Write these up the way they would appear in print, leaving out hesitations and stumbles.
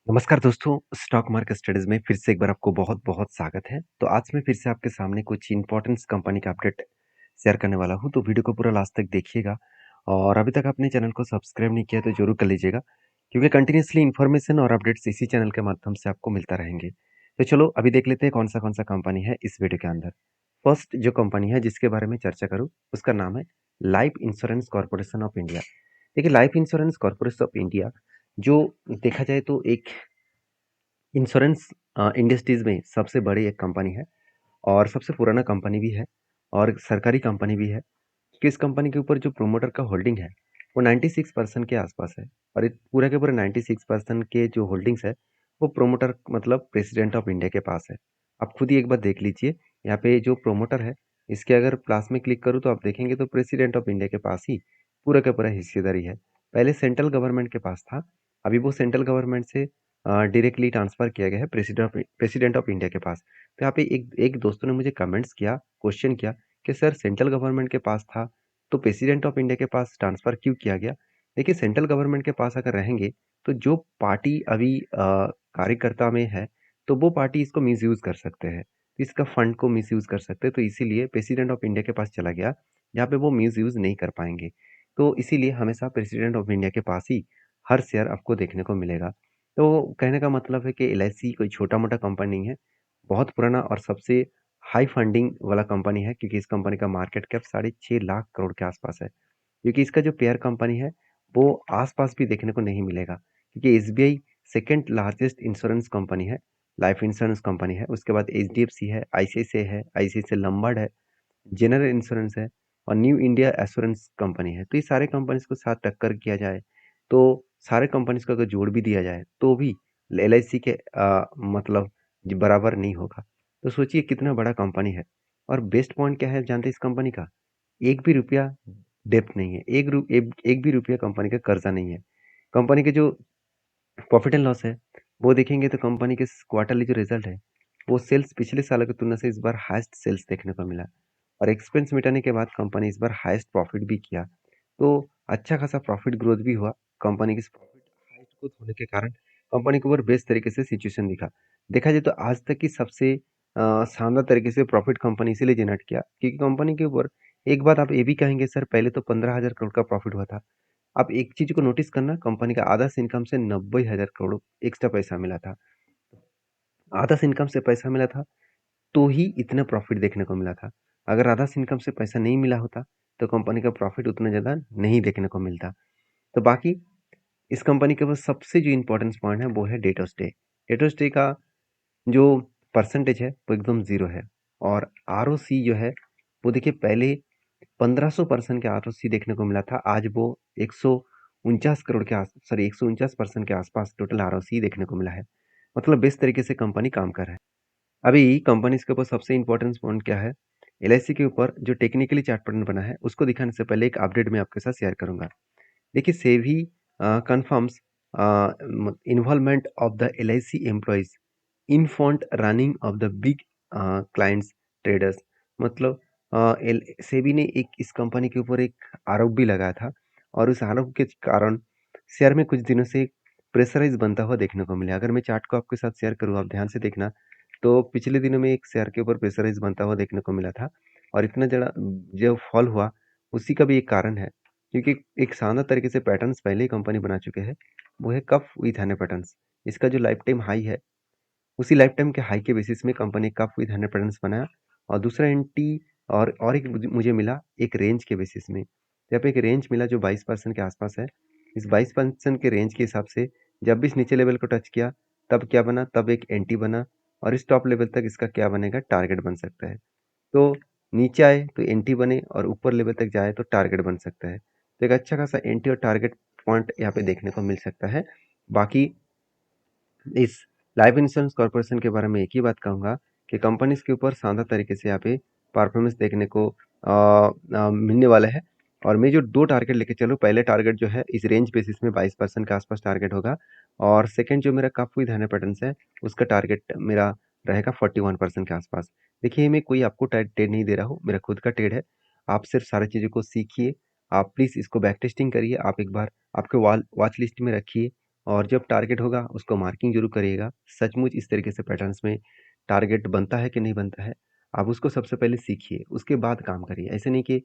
नमस्कार दोस्तों, stock market studies में फिर से एक बार आपको बहुत-बहुत स्वागत है। तो आज मैं फिर से आपके सामने कुछ इम्पोर्टेंट्स कंपनी का अपडेट शेयर करने वाला हूँ, तो वीडियो को पूरा लास्ट तक देखिएगा। और अभी तक आपने चैनल को सब्सक्राइब नहीं किया तो ज़रूर कर लीजिएगा, क्योंकि कंटिन्यूअसली इन्फॉर्मेशन और अपडेट्स इसी चैनल के माध्यम से आपको मिलता रहेंगे। तो चलो अभी देख लेते हैं कौन-सा कंपनी है इस वीडियो के अंदर। फर्स्ट जो कंपनी है जिसके बारे में चर्चा करूँ, उसका नाम है life insurance corporation of India. देखिए, life insurance corporation of India जो देखा जाए तो एक इंश्योरेंस इंडस्ट्रीज में सबसे बड़ी एक कंपनी है और सबसे पुराना कंपनी भी है और सरकारी कंपनी भी है, कि इस कंपनी के ऊपर जो प्रोमोटर का होल्डिंग है वो 96% के आसपास है। और पूरा के पूरा 96% के जो होल्डिंग्स है वो प्रोमोटर मतलब प्रेसिडेंट ऑफ इंडिया के पास है। आप खुद ही एक बार देख लीजिए, यहाँ पे जो प्रोमोटर है इसके अगर प्लस में क्लिक करूँ तो आप देखेंगे तो प्रेसिडेंट ऑफ इंडिया के पास ही पूरा का पूरा हिस्सेदारी है। पहले सेंट्रल गवर्नमेंट के पास था, अभी वो सेंट्रल गवर्नमेंट से डायरेक्टली ट्रांसफर किया गया है प्रेसिडेंट ऑफ इंडिया के पास। तो यहाँ पे एक एक दोस्तों ने मुझे कमेंट्स किया, क्वेश्चन किया कि सर सेंट्रल गवर्नमेंट के पास था तो प्रेसिडेंट ऑफ इंडिया के पास ट्रांसफर क्यों किया गया? देखिए, सेंट्रल गवर्नमेंट के पास अगर रहेंगे तो जो पार्टी अभी कार्यकर्ता में है तो वो पार्टी इसको मिसयूज कर सकते हैं, इसका फंड को मिसयूज कर सकते हैं। तो इसीलिए प्रेसिडेंट ऑफ इंडिया के पास चला गया, जहाँ पे वो मिसयूज नहीं कर पाएंगे। तो इसीलिए हमेशा प्रेसिडेंट ऑफ इंडिया के पास ही हर शेयर आपको देखने को मिलेगा। तो कहने का मतलब है कि एलआईसी कोई छोटा मोटा कंपनी नहीं है, बहुत पुराना और सबसे हाई फंडिंग वाला कंपनी है, क्योंकि इस कंपनी का मार्केट कैप 6.5 लाख करोड़ के आसपास है। क्योंकि इसका जो पेयर कंपनी है वो आसपास भी देखने को नहीं मिलेगा, क्योंकि SBI second largest insurance company है, लाइफ इंश्योरेंस कंपनी है। उसके बाद एचडीएफसी है, आईसीआईसीआई लंबार्ड है, जनरल इंश्योरेंस है और न्यू इंडिया एश्योरेंस कंपनी है। तो ये सारे कंपनीज को साथ टक्कर किया जाए तो सारे कंपनीज को अगर जोड़ भी दिया जाए तो भी एलआईसी के मतलब बराबर नहीं होगा। तो सोचिए कितना बड़ा कंपनी है। और बेस्ट पॉइंट क्या है जानते हैं इस कंपनी का? एक भी रुपया डेप्थ नहीं है, एक भी रुपया कंपनी का कर्जा नहीं है। कंपनी के जो प्रॉफिट एंड लॉस है वो देखेंगे तो कंपनी के क्वार्टरली जो रिजल्ट है वो सेल्स पिछले साल की तुलना से इस बार हाईएस्ट सेल्स देखने को मिला। और एक्सपेंस मिटाने के बाद कंपनी इस बार हाईएस्ट प्रॉफिट भी किया। तो अच्छा खासा प्रॉफिट ग्रोथ भी हुआ। कंपनी की प्रॉफिट हाईएस्ट ग्रोथ होने के कारण कंपनी के ऊपर बेस्ट तरीके से सिचुएशन दिखा। देखा जाए तो आज तक की सबसे शानदार तरीके से प्रॉफिट कंपनी इसीलिए जनरेट किया क्योंकि कंपनी के ऊपर एक बात आप ये भी कहेंगे सर पहले तो 15,000 करोड़ का प्रॉफिट हुआ था। आप एक चीज को नोटिस करना, कंपनी का आधा से इनकम से 90,000 करोड़ एक्स्ट्रा पैसा मिला था। आधा से इनकम से पैसा मिला था तो ही इतना प्रॉफिट देखने को मिला था। अगर आधा से इनकम से पैसा नहीं मिला होता तो कंपनी का प्रॉफिट उतना ज़्यादा नहीं देखने को मिलता। तो बाकी इस कंपनी के पास सबसे जो इम्पोर्टेंस पॉइंट है वो है date of stay. Date of stay का जो परसेंटेज है वो एकदम ज़ीरो है। और आरओसी जो है वो देखिए पहले 1500% के आरओसी देखने को मिला था, आज वो 149% के आसपास टोटल आरओसी देखने को मिला है। मतलब बेस्ट तरीके से कंपनी काम कर रहा है। अभी कंपनीज के ऊपर सबसे इम्पोर्टेंट पॉइंट क्या है, एलआईसी के ऊपर जो टेक्निकली चार्ट पैटर्न बना है उसको दिखाने से पहले एक अपडेट मैं आपके साथ शेयर करूंगा। देखिए, SEBI confirms involvement of the LIC employees in fund running of the big clients traders. मतलब सेबी ने एक इस कंपनी के ऊपर एक आरोप भी लगाया था और उस आरोप के कारण शेयर में कुछ दिनों से प्रेशराइज बनता हुआ देखने को मिला। अगर मैं चार्ट को आपके साथ शेयर करूँ, आप ध्यान से देखना, तो पिछले दिनों में एक शेयर के ऊपर प्रेशराइज बनता हुआ देखने को मिला था। और इतना ज़्यादा जो फॉल हुआ उसी का भी एक कारण है, क्योंकि एक शानदार तरीके से पैटर्न्स पहले ही कंपनी बना चुके हैं, वो है कप विथ हंड्रेड पैटर्न्स। इसका जो लाइफ टाइम हाई है उसी लाइफ टाइम के हाई के बेसिस में company cup with hundred patterns बनाया। और दूसरा एंटी और एक मुझे मिला एक रेंज के बेसिस में। यहाँ पे एक रेंज मिला जो 22% के आसपास है। इस 22% के रेंज के हिसाब से जब भी इस नीचे लेवल को टच किया तब क्या बना, तब एक एंटी बना। और इस टॉप लेवल तक इसका क्या बनेगा, टारगेट बन सकता है। तो नीचे आए तो एंटी बने और ऊपर लेवल तक जाए तो टारगेट बन सकता है। तो एक अच्छा खासा एंटी और टारगेट पॉइंट यहाँ पे देखने को मिल सकता है। बाकी इस लाइफ इंश्योरेंस कॉर्पोरेशन के बारे में एक ही बात कहूँगा कि कंपनीज के ऊपर शानदार तरीके से यहाँ पे परफॉर्मेंस देखने को मिलने वाला है। और मैं जो दो टारगेट लेके चलूँ, पहले टारगेट जो है इस रेंज बेसिस में 22% के आसपास टारगेट होगा। और सेकंड जो मेरा कप विद हंड्रेड पैटर्न्स है उसका टारगेट मेरा रहेगा 41% के आसपास। देखिए, मैं कोई आपको ट्रेड नहीं दे रहा हूँ, मेरा खुद का ट्रेड है। आप सिर्फ सारी चीज़ों को सीखिए, आप प्लीज़ इसको बैक टेस्टिंग करिए, आप एक बार आपके वॉच लिस्ट में रखिए। और जब टारगेट होगा उसको मार्किंग जरूर करिएगा। सचमुच इस तरीके से पैटर्न्स में टारगेट बनता है कि नहीं बनता है, आप उसको सबसे पहले सीखिए, उसके बाद काम करिए। ऐसे नहीं कि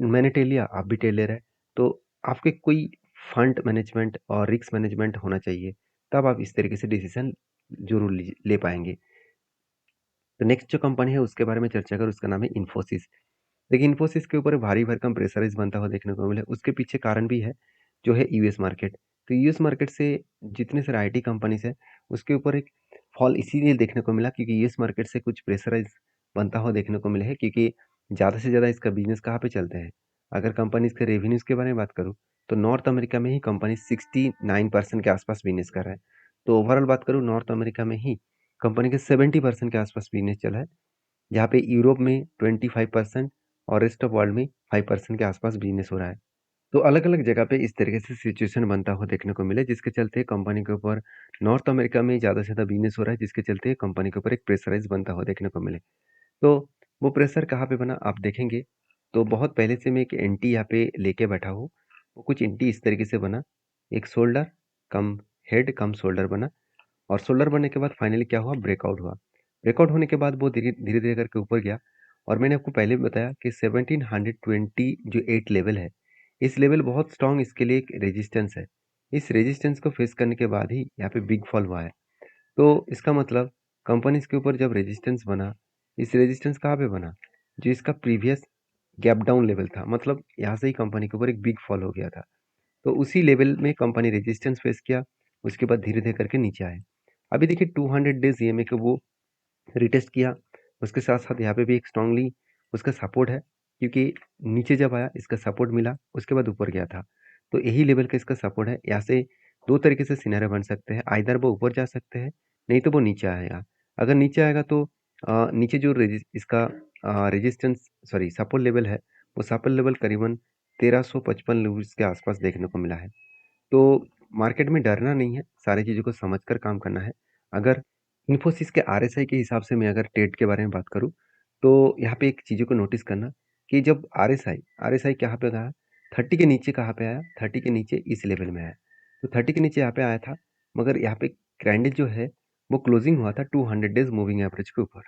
मैंने टेल लिया, आप भी टेल ले रहे हैं। तो आपके कोई फंड मैनेजमेंट और रिस्क मैनेजमेंट होना चाहिए, तब आप इस तरीके से डिसीजन जरूर ले पाएंगे। तो नेक्स्ट जो कंपनी है उसके बारे में चर्चा करूँ, उसका नाम है इन्फोसिस। देखिए इन्फोसिस के ऊपर भारी भरकम प्रेशराइज बनता हुआ देखने को मिला। उसके पीछे कारण भी है, जो है यूएस मार्केट। तो यूएस मार्केट से जितने सारे आईटी कंपनीज है उसके ऊपर एक फॉल इसीलिए देखने को मिला क्योंकि यूएस मार्केट से कुछ प्रेशराइज बनता हुआ देखने को मिला है, क्योंकि ज़्यादा से ज़्यादा इसका बिजनेस कहाँ पे चलते हैं। अगर कंपनीज के रेवेन्यूज के बारे में बात करूँ तो नॉर्थ अमेरिका में ही कंपनी 69% के आसपास बिजनेस कर रहा है। तो ओवरऑल बात करूँ नॉर्थ अमेरिका में ही कंपनी के 70% के आसपास बिजनेस चला है, जहाँ पे यूरोप में 25% और रेस्ट ऑफ वर्ल्ड में 5% के आसपास बिजनेस हो रहा है। तो अलग-अलग जगह पे इस तरीके से सिचुएशन बनता हुआ देखने को मिले, जिसके चलते कंपनी के ऊपर नॉर्थ अमेरिका में ज़्यादा से ज़्यादा बिजनेस हो रहा है, जिसके चलते कंपनी के ऊपर एक प्रेशराइज़ बनता हुआ देखने को मिले। तो वो प्रेशर कहाँ पे बना आप देखेंगे, तो बहुत पहले से मैं एक एंटी यहाँ पे लेके बैठा हूँ। वो कुछ एंटी इस तरीके से बना, एक शोल्डर कम हेड कम शोल्डर बना, और शोल्डर बनने के बाद फाइनली क्या हुआ, ब्रेकआउट हुआ। ब्रेकआउट होने के बाद वो धीरे धीरे धीरे करके ऊपर गया, और मैंने आपको पहले भी बताया कि 1720 जो 8 लेवल है, इस लेवल बहुत स्ट्रांग, इसके लिए एक रेजिस्टेंस है। इस रेजिस्टेंस को फेस करने के बाद ही यहाँ पे बिग फॉल हुआ है। तो इसका मतलब कंपनीज के ऊपर जब रेजिस्टेंस बना, इस रेजिस्टेंस कहाँ पे बना, जो इसका प्रीवियस गैप डाउन लेवल था, मतलब यहाँ से ही कंपनी के ऊपर एक बिग फॉल हो गया था। तो उसी लेवल में कंपनी रेजिस्टेंस फेस किया, उसके बाद धीरे धीरे करके नीचे आए। अभी देखिए 200 डेज ईएमए को वो रिटेस्ट किया, उसके साथ साथ यहाँ पे भी एक स्ट्रांगली उसका सपोर्ट है, क्योंकि नीचे जब आया इसका सपोर्ट मिला, उसके बाद ऊपर गया था। तो यही लेवल का इसका सपोर्ट है। यहाँ से दो तरीके से सिनेरियो बन सकते हैं, आइदर वो ऊपर जा सकते हैं, नहीं तो वो नीचे आएगा। अगर नीचे आएगा तो नीचे जो इसका रेजिस्टेंस सॉरी सपोर्ट लेवल है, वो सपोर्ट लेवल करीबन 1355 लेवल्स के आसपास देखने को मिला है। तो मार्केट में डरना नहीं है, सारी चीज़ों को समझकर काम करना है। अगर इन्फोसिस के आरएसआई के हिसाब से मैं अगर ट्रेड के बारे में बात करूँ, तो यहाँ पे एक चीज़ों को नोटिस करना कि जब आरएसआई आरएसआई कहाँ पे गया, 30 के नीचे कहाँ पे आया, 30 के नीचे इस लेवल में आया। तो 30 के नीचे यहाँ पे आया था, मगर यहाँ पे कैंडल जो है वो क्लोजिंग हुआ था 200 डेज मूविंग एवरेज के ऊपर।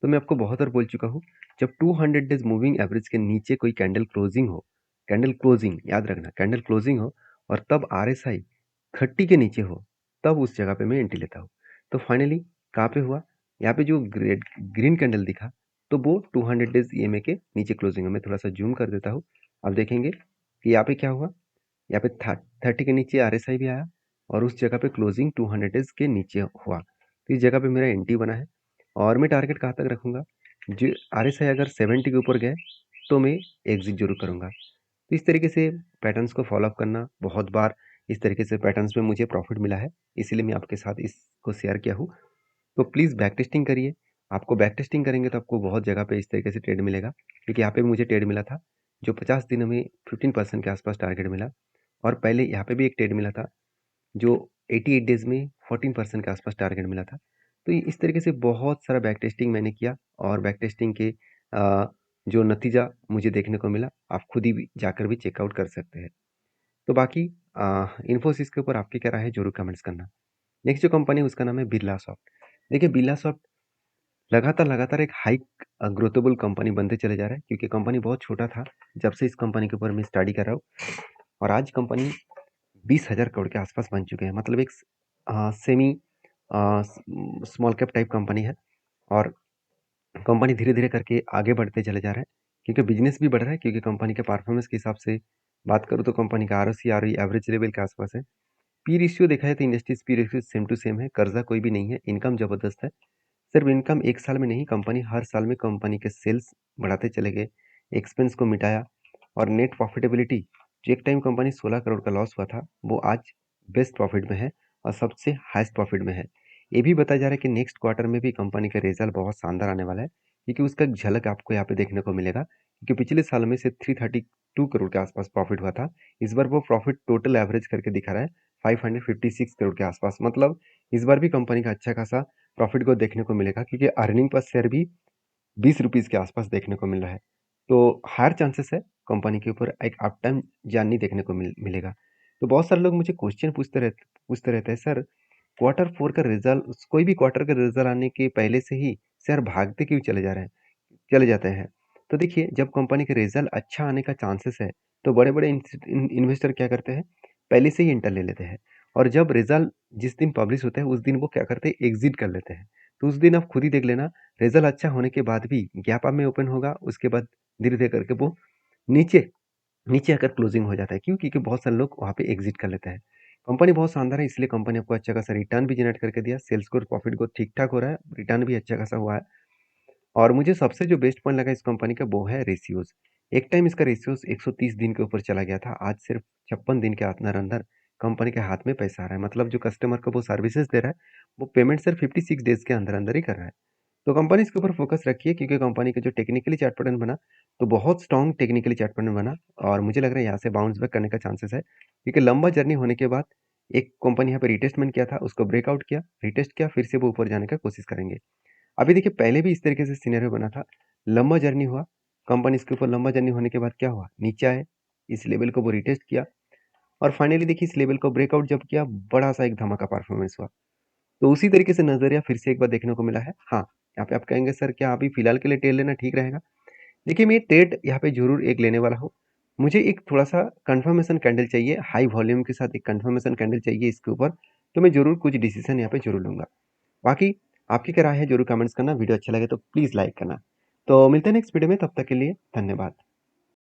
तो मैं आपको बहुत बार बोल चुका हूँ, जब 200 डेज मूविंग एवरेज के नीचे कोई कैंडल क्लोजिंग हो, कैंडल क्लोजिंग याद रखना, कैंडल क्लोजिंग हो और तब आरएसआई 30 के नीचे हो, तब उस जगह पे मैं एंट्री लेता हूँ। तो फाइनली कहाँ पे हुआ, यहाँ पे जो ग्रीन कैंडल दिखा, तो वो 200 डेज ईएमए के नीचे क्लोजिंग है। मैं थोड़ा सा जूम कर देता हूँ, आप देखेंगे कि यहाँ पे क्या हुआ, यहाँ पे 30 के नीचे आरएसआई भी आया, और उस जगह पे क्लोजिंग 200 डेज के नीचे हुआ। तो इस जगह पे मेरा एंट्री बना है, और मैं टारगेट कहाँ तक रखूंगा, जो आरएसआई अगर 70 के ऊपर गए तो मैं एग्जिट जरूर करूंगा। तो इस तरीके से पैटर्न्स को फॉलो अप करना, बहुत बार इस तरीके से पैटर्न्स में मुझे प्रॉफिट मिला है, इसीलिए मैं आपके साथ इसको शेयर किया हूँ। तो प्लीज़ बैक टेस्टिंग करिए। आपको बैक टेस्टिंग करेंगे तो आपको बहुत जगह पे इस तरीके से ट्रेड मिलेगा, क्योंकि यहाँ पे भी मुझे ट्रेड मिला था, जो 50 दिनों में 15% के आसपास टारगेट मिला, और पहले यहाँ पे भी एक ट्रेड मिला था, जो 88 डेज में 14% के आसपास टारगेट मिला था। तो इस तरीके से बहुत सारा बैक टेस्टिंग मैंने किया, और बैक टेस्टिंग के जो नतीजा मुझे देखने को मिला, आप खुद ही भी जाकर भी चेकआउट कर सकते हैं। तो बाकी इन्फोसिस के ऊपर आपकी क्या राय है, जरूर कमेंट्स करना। नेक्स्ट जो कंपनी है उसका नाम है बिरला सॉफ्ट। देखिए बिरला सॉफ्ट लगातार लगातार एक हाई ग्रोथेबल कंपनी बनते चले जा रहा है, क्योंकि कंपनी बहुत छोटा था जब से इस कंपनी के ऊपर मैं स्टडी कर रहा हूँ, और आज कंपनी 20,000 करोड़ के आसपास बन चुके हैं। मतलब एक semi small cap type company है, और कंपनी धीरे धीरे करके आगे बढ़ते चले जा रहे हैं, क्योंकि बिजनेस भी बढ़ रहा है। क्योंकि कंपनी के परफॉर्मेंस के हिसाब से बात करूँ तो कंपनी का आरओसी आरओई एवरेज लेवल के आसपास है। पी रेशियो देखा है तो industries P ratio same to same है, कर्जा कोई भी नहीं है, इनकम जबरदस्त है। सिर्फ इनकम एक साल में नहीं, कंपनी हर साल में कंपनी के सेल्स बढ़ाते चले गए, एक्सपेंस को मिटाया, और नेट प्रॉफिटेबिलिटी, जो एक टाइम कंपनी 16 करोड़ का लॉस हुआ था, वो आज बेस्ट प्रॉफिट में है, और सबसे हाईएस्ट प्रॉफिट में है। ये भी बताया जा रहा है कि नेक्स्ट क्वार्टर में भी कंपनी का रिजल्ट बहुत शानदार आने वाला है, क्योंकि उसका एक झलक आपको यहाँ पे देखने को मिलेगा। क्योंकि पिछले साल में से 332 करोड़ के आसपास प्रॉफिट हुआ था, इस बार वो प्रॉफिट टोटल एवरेज करके दिखा रहा है 556 करोड़ के आसपास। मतलब इस बार भी कंपनी का अच्छा खासा प्रॉफिट को देखने को मिलेगा, क्योंकि अर्निंग पर शेयर भी 20 रुपीज़ के आसपास देखने को मिल रहा है। तो हायर चांसेस है कंपनी के ऊपर एक अप टाइम जर्नी देखने को मिलेगा। तो बहुत सारे लोग मुझे क्वेश्चन पूछते रहते हैं, सर Q4 का रिजल्ट, कोई भी क्वार्टर का रिजल्ट आने के पहले से ही शेयर भागते क्यों चले जाते हैं। तो देखिए, जब कंपनी के रिजल्ट अच्छा आने का चांसेस है, तो बड़े-बड़े इन्वेस्टर क्या करते हैं, पहले से ही एंटर ले लेते हैं। और जब रिजल्ट जिस दिन पब्लिश होता है, उस दिन वो क्या करते हैं, एग्जिट कर लेते हैं। तो उस दिन आप खुद ही देख लेना, रिजल्ट अच्छा होने के बाद भी गैप अप में ओपन होगा, उसके बाद धीरे-धीरे करके वो नीचे नीचे आकर क्लोजिंग हो जाता है। क्यों? क्योंकि बहुत सारे लोग वहाँ पे एग्जिट कर लेते हैं। कंपनी बहुत शानदार है, इसलिए कंपनी आपको अच्छा खासा रिटर्न भी जनरेट करके दिया। सेल्स ग्रोथ, प्रॉफिट ग्रोथ ठीक-ठाक हो रहा है, रिटर्न भी अच्छा खासा हुआ है। और मुझे सबसे जो बेस्ट पॉइंट लगा इस कंपनी का, वो है रेशियोज़। एक टाइम इसका रेशियोज़ 130 दिन के ऊपर चला गया था, आज सिर्फ 56 दिन के अंदर कंपनी के हाथ में पैसा आ रहा है। मतलब जो कस्टमर को वो सर्विसेज़ दे रहा है, वो पेमेंट सिर्फ 56 डेज़ के अंदर-अंदर ही कर रहा है। तो कंपनी इसके ऊपर फोकस रखिए, क्योंकि कंपनी का जो टेक्निकली चार्ट पैटर्न बना, तो बहुत स्ट्रॉन्ग टेक्निकली चार्ट पैटर्न बना, और मुझे लग रहा है यहाँ से बाउंस बैक करने का चांसेस है, क्योंकि लंबा जर्नी होने के बाद एक कंपनी यहाँ पे रिटेस्टमेंट किया था, उसको ब्रेकआउट किया, रिटेस्ट किया, फिर से वो ऊपर जाने का कोशिश करेंगे। अभी देखिए, पहले भी इस तरीके से सिनेरियो बना था, लंबा जर्नी हुआ, कंपनी इसके ऊपर लंबा जर्नी होने के बाद क्या हुआ, नीचे आए, इस लेवल को वो रिटेस्ट किया, और फाइनली देखिए इस लेवल को ब्रेकआउट जब किया, बड़ा सा एक धमाका परफॉर्मेंस हुआ। तो उसी तरीके से नज़रिया फिर से एक बार देखने को मिला है। हाँ, यहाँ पे आप कहेंगे, सर क्या अभी फ़िलहाल के लिए ट्रेड लेना ठीक रहेगा? देखिए, मैं ट्रेड यहाँ पे ज़रूर एक लेने वाला हूँ। मुझे एक थोड़ा-सा कन्फर्मेशन कैंडल चाहिए, हाई वॉल्यूम के साथ एक कन्फर्मेशन कैंडल चाहिए इसके ऊपर, तो मैं ज़रूर कुछ डिसीज़न यहाँ पे ज़रूर लूँगा। बाकी आपकी क्या राय है, ज़रूर कमेंट्स करना। वीडियो अच्छा लगे तो प्लीज़ लाइक करना। तो मिलते हैं नेक्स्ट वीडियो में, तब तक के लिए धन्यवाद।